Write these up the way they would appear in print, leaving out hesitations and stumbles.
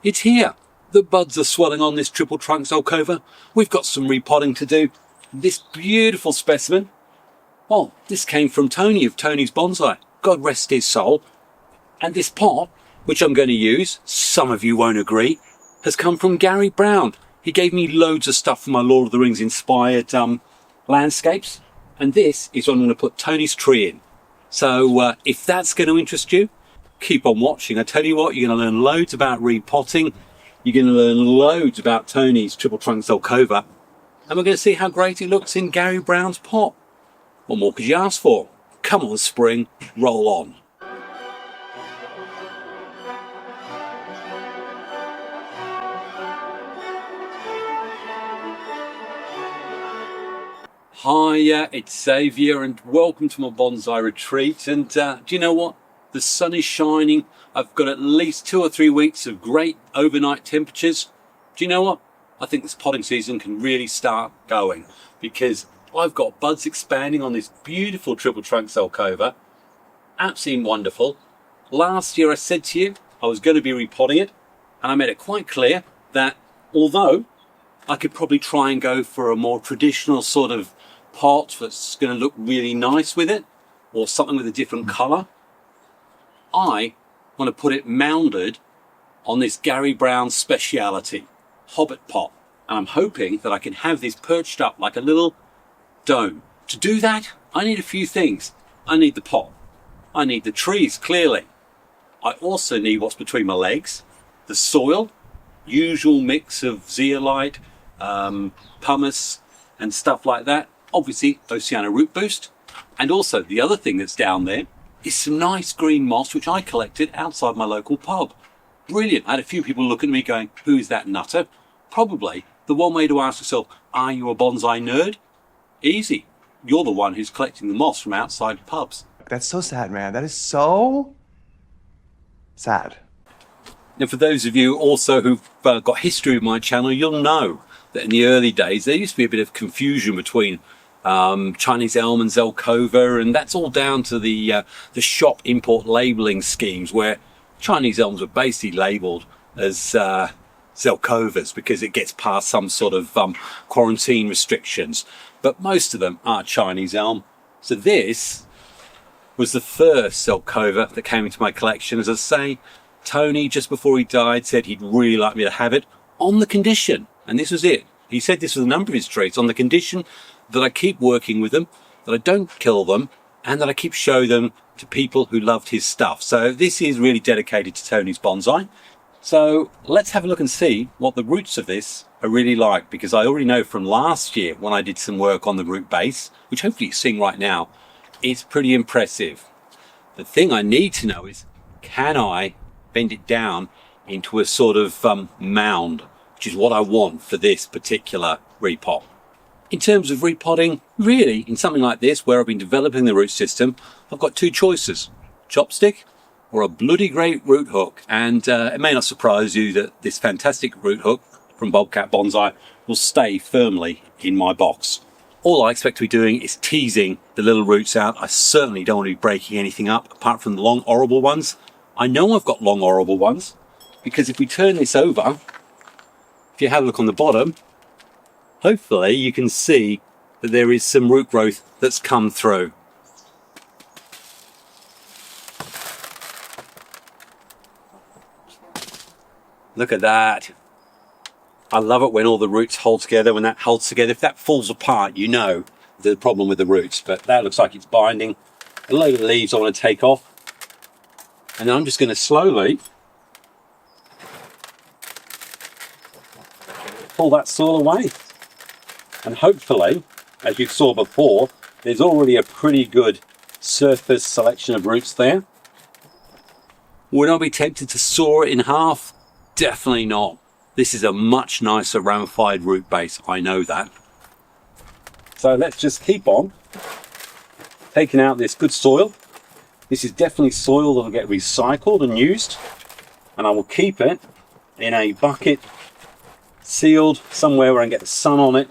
It's here. The buds are swelling on this triple trunk Zelkova. We've got some repotting to do. This beautiful specimen, well, this came from Tony of TonysBonsai. God rest his soul. And this pot, which I'm going to use, some of you won't agree, has come from Gary Brown. He gave me loads of stuff for my Lord of the Rings inspired landscapes. And this is what I'm going to put Tony's tree in. So if that's going to interest you, keep on watching. I tell you what, you're going to learn loads about repotting. You're going to learn loads about Tony's triple trunk Zelkova. And we're going to see how great it looks in Gary Brown's pot. What more could you ask for? Come on, spring, roll on. Hi, it's Xavier and welcome to my bonsai retreat. And do you know what? The sun is shining. I've got at least 2 or 3 weeks of great overnight temperatures. Do you know what? I think this potting season can really start going because I've got buds expanding on this beautiful triple trunk Zelkova. Absolutely wonderful. Last year I said to you I was going to be repotting it, and I made it quite clear that although I could probably try and go for a more traditional sort of pot that's going to look really nice with it, or something with a different colour, I want to put it mounded on this Gary Brown speciality, Hobbit pot. And I'm hoping that I can have this perched up like a little dome. To do that, I need a few things. I need the pot. I need the trees, clearly. I also need what's between my legs, the soil, usual mix of zeolite, pumice and stuff like that. Obviously, Oceana root boost. And also the other thing that's down there is some nice green moss, which I collected outside my local pub. Brilliant. I had a few people looking at me going, who is that nutter? Probably the one way to ask yourself, are you a bonsai nerd? Easy. You're the one who's collecting the moss from outside pubs. That's so sad, man. That is so sad. Now, for those of you also who've got history with my channel, you'll know that in the early days, there used to be a bit of confusion between Chinese elm and Zelkova, and that's all down to the shop import labelling schemes where Chinese elms were basically labelled as Zelkovas because it gets past some sort of quarantine restrictions, but most of them are Chinese elm. So this was the first Zelkova that came into my collection. As I say, Tony, just before he died, said he'd really like me to have it on the condition, and this was it. He said this was a number of his trees, on the condition that I keep working with them, that I don't kill them, and that I keep showing them to people who loved his stuff. So this is really dedicated to TonysBonsai. So let's have a look and see what the roots of this are really like, because I already know from last year when I did some work on the root base, which hopefully you're seeing right now, it's pretty impressive. The thing I need to know is, can I bend it down into a sort of mound, which is what I want for this particular repot. In terms of repotting, really, in something like this, where I've been developing the root system, I've got 2 choices, chopstick or a bloody great root hook. And it may not surprise you that this fantastic root hook from Bobcat Bonsai will stay firmly in my box. All I expect to be doing is teasing the little roots out. I certainly don't want to be breaking anything up, apart from the long, horrible ones. I know I've got long, horrible ones, because if we turn this over, if you have a look on the bottom, hopefully you can see that there is some root growth that's come through. Look at that. I love it when all the roots hold together. When that holds together, if that falls apart, you know the problem with the roots. But that looks like it's binding. A load of leaves I want to take off. And then I'm just going to slowly pull that soil away. And hopefully, as you saw before, there's already a pretty good surface selection of roots there. Would I be tempted to saw it in half? Definitely not. This is a much nicer ramified root base, I know that. So let's just keep on taking out this good soil. This is definitely soil that will get recycled and used, and I will keep it in a bucket, sealed somewhere where I can get the sun on it,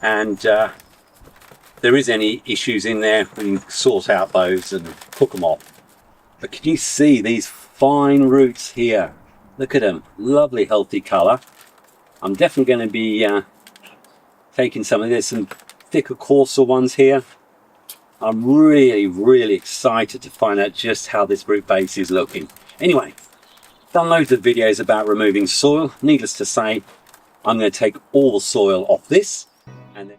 and there is any issues in there, we can sort out those and cook them off. But can you see these fine roots here? Look at them, lovely healthy colour. I'm definitely going to be taking some of this, some thicker, coarser ones here. I'm really excited to find out just how this root base is looking. Anyway, done loads of videos about removing soil. Needless to say, I'm going to take all the soil off this, and then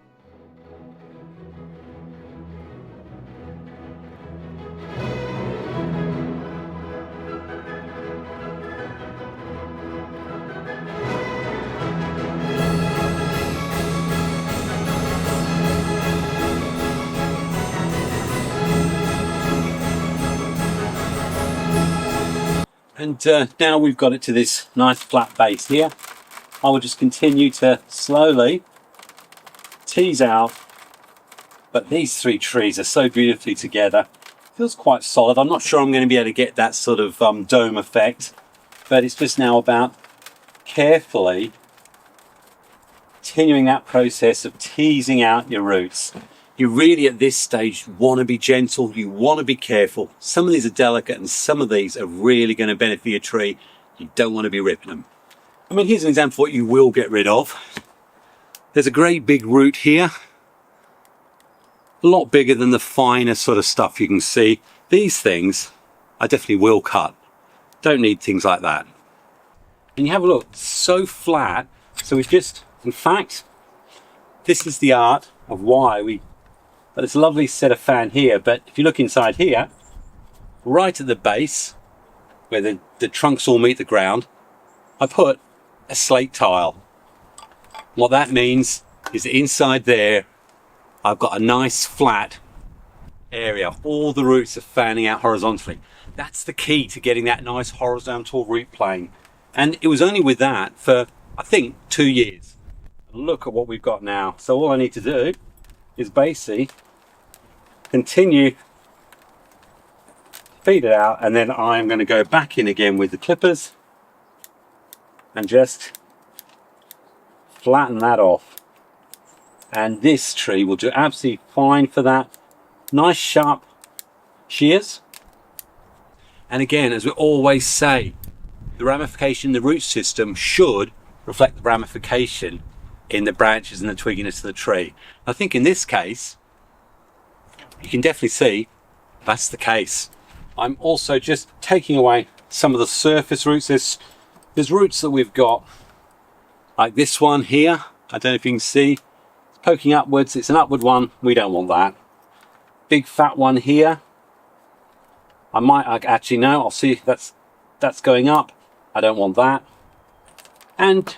now we've got it to this nice flat base here. I will just continue to slowly tease out, but these three trees are so beautifully together. Feels quite solid. I'm not sure I'm going to be able to get that sort of dome effect, but it's just now about carefully continuing that process of teasing out your roots. You really at this stage want to be gentle, you want to be careful. Some of these are delicate and some of these are really going to benefit your tree. You don't want to be ripping them. I mean, here's an example of what you will get rid of. There's a great big root here. A lot bigger than the finer sort of stuff you can see. These things I definitely will cut. Don't need things like that. And you have a look, so flat. So we've just, in fact, this is the art of why we, but it's a lovely set of fan here. But if you look inside here, right at the base, where the trunks all meet the ground, I put a slate tile. What that means is that inside there, I've got a nice flat area. All the roots are fanning out horizontally. That's the key to getting that nice horizontal root plane. And it was only with that for, I think, 2 years. Look at what we've got now. So all I need to do is basically continue, feed it out, and then I'm going to go back in again with the clippers and just flatten that off. And this tree will do absolutely fine for that. Nice sharp shears. And again, as we always say, the ramification, the root system should reflect the ramification in the branches and the twigginess of the tree. I think in this case, you can definitely see that's the case. I'm also just taking away some of the surface roots. There's roots that we've got, like this one here. I don't know if you can see, it's poking upwards. It's an upward one. We don't want that. Big fat one here. I might actually no. I'll see if that's going up. I don't want that. And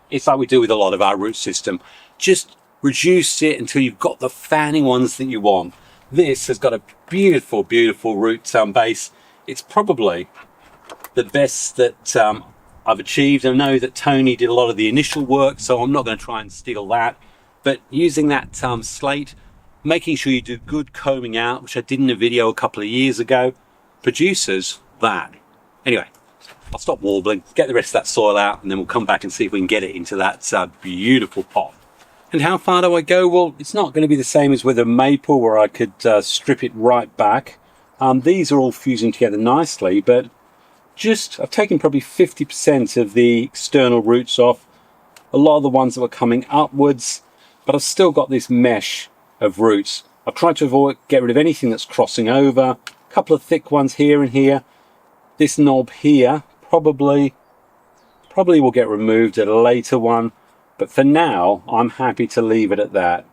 it's like we do with a lot of our root system. Just reduce it until you've got the fanning ones that you want. This has got a beautiful, beautiful root base. It's probably the best that I've achieved. I know that Tony did a lot of the initial work, so I'm not going to try and steal that. But using that slate, making sure you do good combing out, which I did in a video a couple of years ago, produces that. Anyway, I'll stop warbling, get the rest of that soil out, and then we'll come back and see if we can get it into that beautiful pot. And how far do I go? Well, it's not going to be the same as with a maple where I could strip it right back. These are all fusing together nicely, but I've taken probably 50% of the external roots off. A lot of the ones that were coming upwards, but I've still got this mesh of roots. I've tried to get rid of anything that's crossing over. A couple of thick ones here and here. This knob here probably will get removed at a later one. But for now, I'm happy to leave it at that.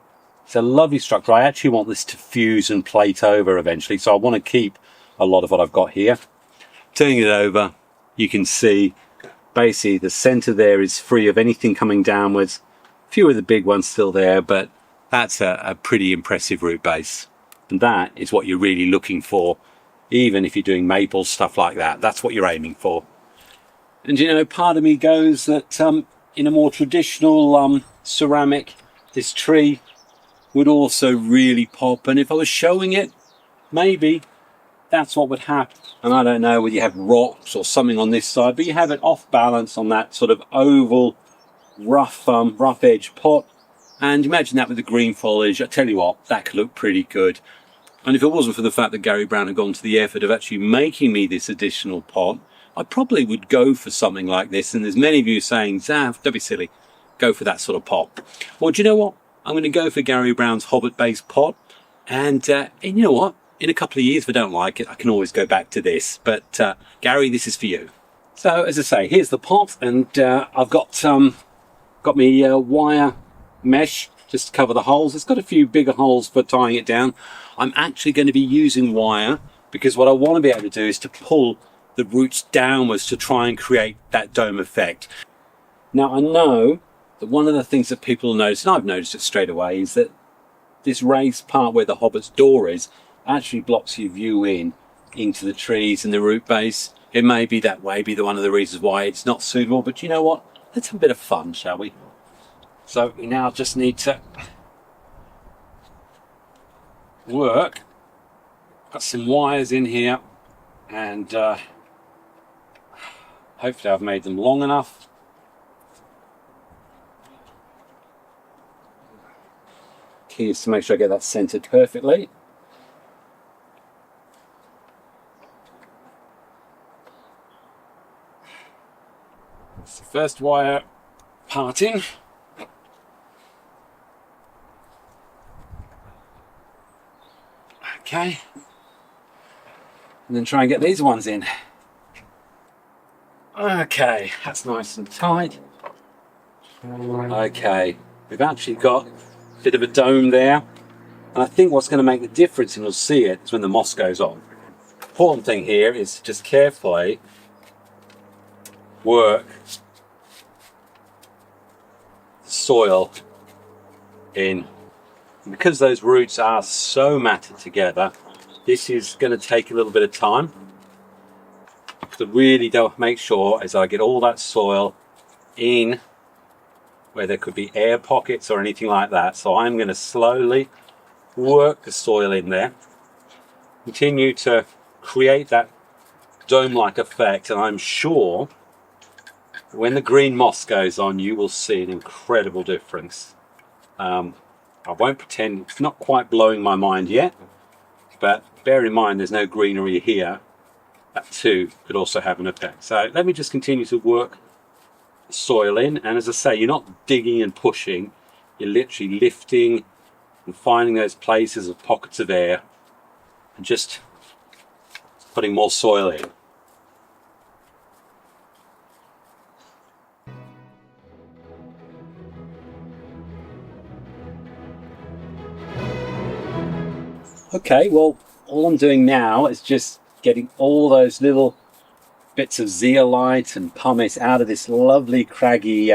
It's a lovely structure. I actually want this to fuse and plate over eventually, so I want to keep a lot of what I've got here. Turning it over, you can see basically the center there is free of anything coming downwards. A few of the big ones still there, but that's a pretty impressive root base. And that is what you're really looking for, even if you're doing maple, stuff like that. That's what you're aiming for. And you know, part of me goes that in a more traditional ceramic, this tree would also really pop. And if I was showing it, maybe that's what would happen. And I don't know whether you have rocks or something on this side, but you have it off balance on that sort of oval, rough edge pot. And imagine that with the green foliage. I tell you what, that could look pretty good. And if it wasn't for the fact that Gary Brown had gone to the effort of actually making me this additional pot, I probably would go for something like this. And there's many of you saying, Zav, don't be silly, go for that sort of pot. Well, do you know what? I'm going to go for Gary Brown's Hobbit-based pot. And you know what? In a couple of years, if I don't like it, I can always go back to this. But Gary, this is for you. So as I say, here's the pot, and I've got me wire mesh just to cover the holes. It's got a few bigger holes for tying it down. I'm actually going to be using wire because what I want to be able to do is to pull the roots downwards to try and create that dome effect. Now I know that one of the things that people will notice, and I've noticed it straight away, is that this raised part where the Hobbit's door is actually blocks your view into the trees and the root base. It may be that way, be one of the reasons why it's not suitable, but you know what? Let's have a bit of fun, shall we? So we now just need to work. Got some wires in here, and hopefully I've made them long enough. Key is to make sure I get that centered perfectly. That's the first wire parting. Okay, and then try and get these ones in. Okay, that's nice and tight. Okay, we've actually got a bit of a dome there, and I think what's going to make the difference, and you'll see it, is when the moss goes on. The important thing here is to just carefully work the soil in. And because those roots are so matted together, this is going to take a little bit of time. So really don't make sure as I get all that soil in where there could be air pockets or anything like that. So I'm going to slowly work the soil in there, continue to create that dome-like effect, and I'm sure when the green moss goes on, you will see an incredible difference. I won't pretend, it's not quite blowing my mind yet, but bear in mind there's no greenery here. That too could also have an effect. So let me just continue to work the soil in, and as I say, you're not digging and pushing, you're literally lifting and finding those places of pockets of air and just putting more soil in. Okay, well, all I'm doing now is just getting all those little bits of zeolite and pumice out of this lovely craggy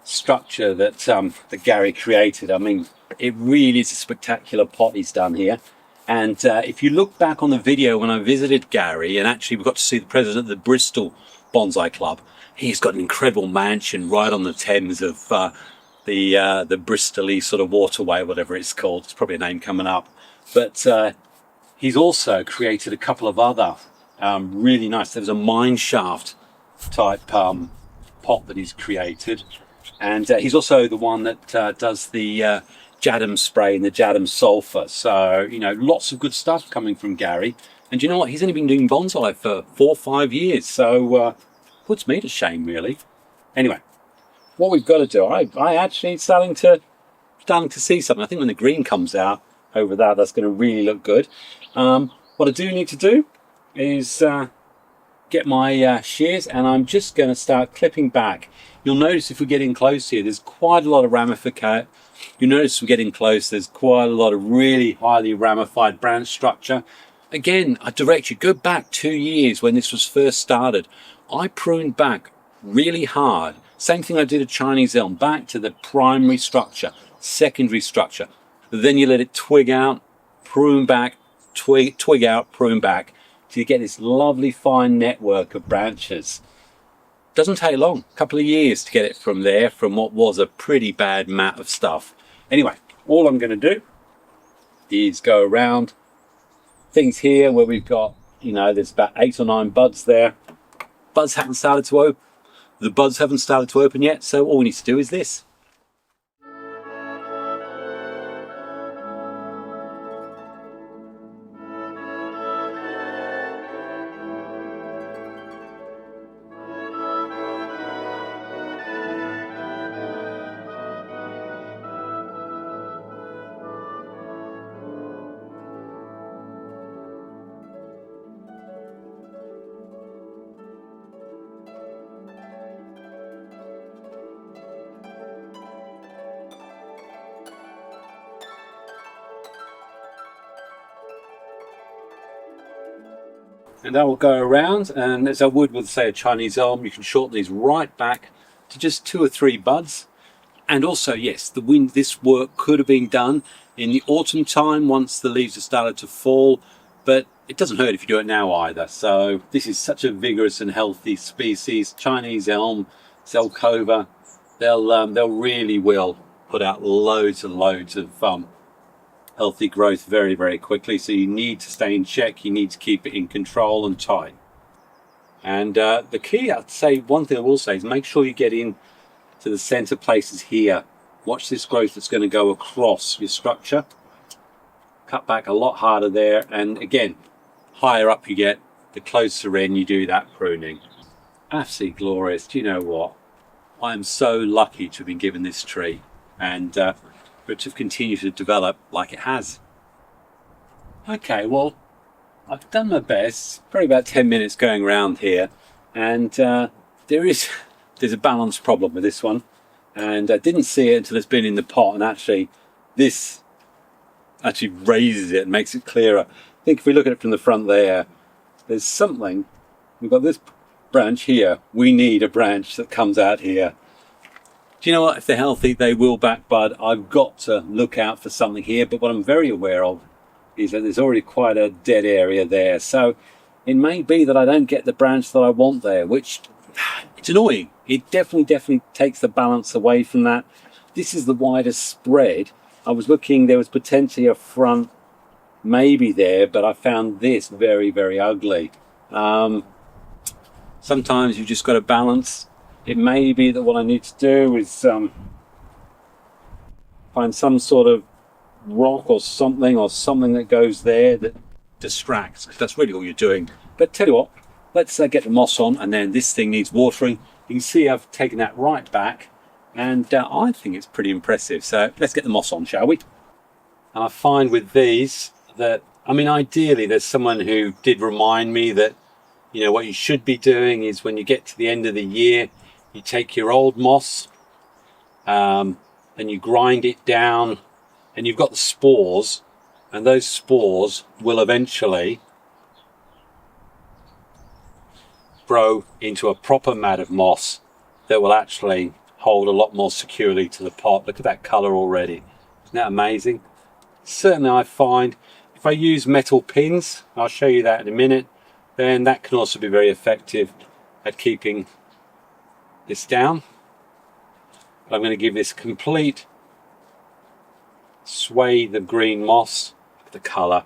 structure that that Gary created. I mean, it really is a spectacular pot he's done here. And if you look back on the video when I visited Gary, and actually we got to see the president of the Bristol Bonsai Club, he's got an incredible mansion right on the Thames of the Bristol-y sort of waterway, whatever it's called. It's probably a name coming up. But he's also created a couple of other really nice, there's a mine shaft type pot that he's created. And he's also the one that does the Jadam spray and the Jadam sulfur. So, you know, lots of good stuff coming from Gary. And you know what? He's only been doing bonsai for 4 or 5 years. So puts me to shame, really. Anyway, what we've got to do, I actually starting to see something. I think when the green comes out over there, that's going to really look good. What I do need to do is get my shears, and I'm just going to start clipping back. You'll notice if we're getting close here, there's quite a lot of ramification. You notice we're getting close, there's quite a lot of really highly ramified branch structure. Again, I direct you, go back 2 years when this was first started. I pruned back really hard. Same thing I did at Chinese elm, back to the primary structure, secondary structure. Then you let it twig out, prune back, twig out, prune back, till you get this lovely fine network of branches. Doesn't take long, a couple of years to get it from there, from what was a pretty bad mat of stuff. Anyway, all I'm going to do is go around things here where we've got, you know, there's about 8 or 9 buds there. Buds haven't started to open. The buds haven't started to open yet, so all we need to do is this. And I will go around, and as I would with, say, a Chinese elm, you can shorten these right back to just 2 or 3 buds. And also, yes, this work could have been done in the autumn time once the leaves have started to fall, but it doesn't hurt if you do it now either. So this is such a vigorous and healthy species. Chinese elm, Zelkova, they'll really will put out loads and loads of healthy growth very, very quickly. So you need to stay in check. You need to keep it in control and tight. And the key, I'd say, one thing I will say is make sure you get in to the center places here. Watch this growth that's going to go across your structure. Cut back a lot harder there. And again, higher up you get, the closer in you do that pruning. Absolutely glorious. Do you know what? I am so lucky to have been given this tree and for it to continue to develop like it has. Okay, well, I've done my best. Probably about 10 minutes going around here, and there's a balance problem with this one, and I didn't see it until it's been in the pot, and actually this actually raises it and makes it clearer. I think if we look at it from the front there's something. We've got this branch here. We need a branch that comes out here. Do you know what? If they're healthy, they will back bud. I've got to look out for something here, but what I'm very aware of is that there's already quite a dead area there. So it may be that I don't get the branch that I want there, which it's annoying. It definitely takes the balance away from that. This is the widest spread. I was looking, there was potentially a front maybe there, but I found this very, very ugly. Sometimes you've just got to balance. It may be that what I need to do is find some sort of rock or something that goes there that distracts, because that's really all you're doing. But tell you what, let's get the moss on, and then this thing needs watering. You can see I've taken that right back, and I think it's pretty impressive. So let's get the moss on, shall we? And I find with these that, I mean, ideally there's someone who did remind me that, you know, what you should be doing is when you get to the end of the year, you take your old moss and you grind it down, and you've got the spores, and those spores will eventually grow into a proper mat of moss that will actually hold a lot more securely to the pot. Look at that colour already. Isn't that amazing? Certainly I find if I use metal pins, I'll show you that in a minute, then that can also be very effective at keeping this down. But I'm going to give this complete swathe of green moss. Look at the colour.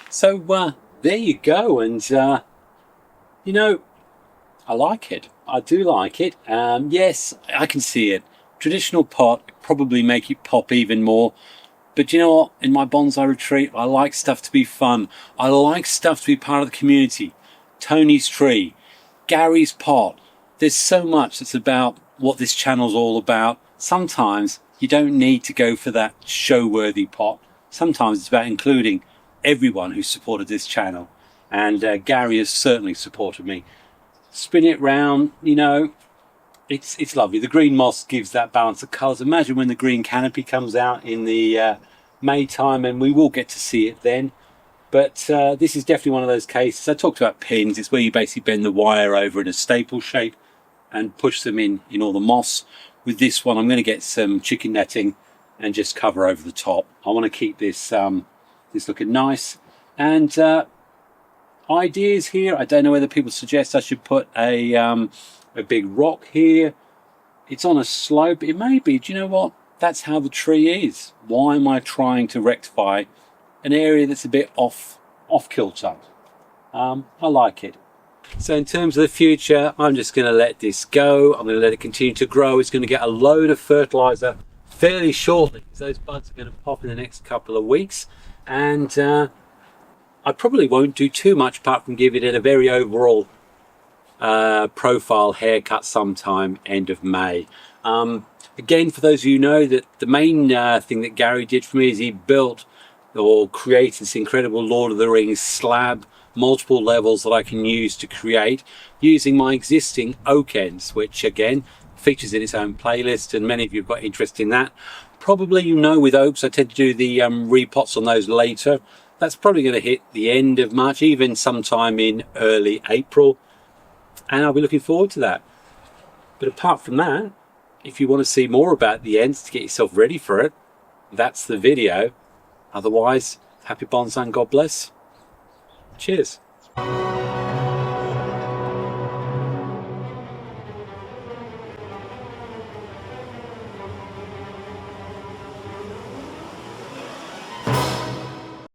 So there you go, and you know, I like it. I do like it. Yes, I can see it. Traditional pot probably make it pop even more. But you know what? In my bonsai retreat, I like stuff to be fun. I like stuff to be part of the community. Tony's tree, Gary's pot. There's so much that's about what this channel's all about. Sometimes you don't need to go for that show-worthy pot. Sometimes it's about including everyone who supported this channel. And Gary has certainly supported me. Spin it round, you know, it's lovely. The green moss gives that balance of colours. Imagine when the green canopy comes out in the May time, and we will get to see it then. But this is definitely one of those cases. I talked about pins. It's where you basically bend the wire over in a staple shape and push them in all the moss. With this one, I'm going to get some chicken netting and just cover over the top. I want to keep this this looking nice. And ideas here, I don't know whether people suggest I should put a big rock here. It's on a slope. It may be. Do you know what? That's how the tree is. Why am I trying to rectify an area that's a bit off kilter? I like it. So in terms of the future, I'm just going to let this go. I'm going to let it continue to grow. It's going to get a load of fertilizer fairly shortly. So those buds are going to pop in the next couple of weeks. And I probably won't do too much apart from giving it a very overall profile haircut sometime end of May. Again, for those of you who know, that the main thing that Gary did for me is he built or create this incredible Lord of the Rings slab, multiple levels that I can use to create using my existing oak ends, which again features in its own playlist, and many of you have got interest in that. Probably you know with oaks I tend to do the repots on those later. That's probably going to hit the end of March, even sometime in early April, and I'll be looking forward to that. But apart from that, if you want to see more about the ends to get yourself ready for it, that's the video. Otherwise, happy bonsai and God bless. Cheers.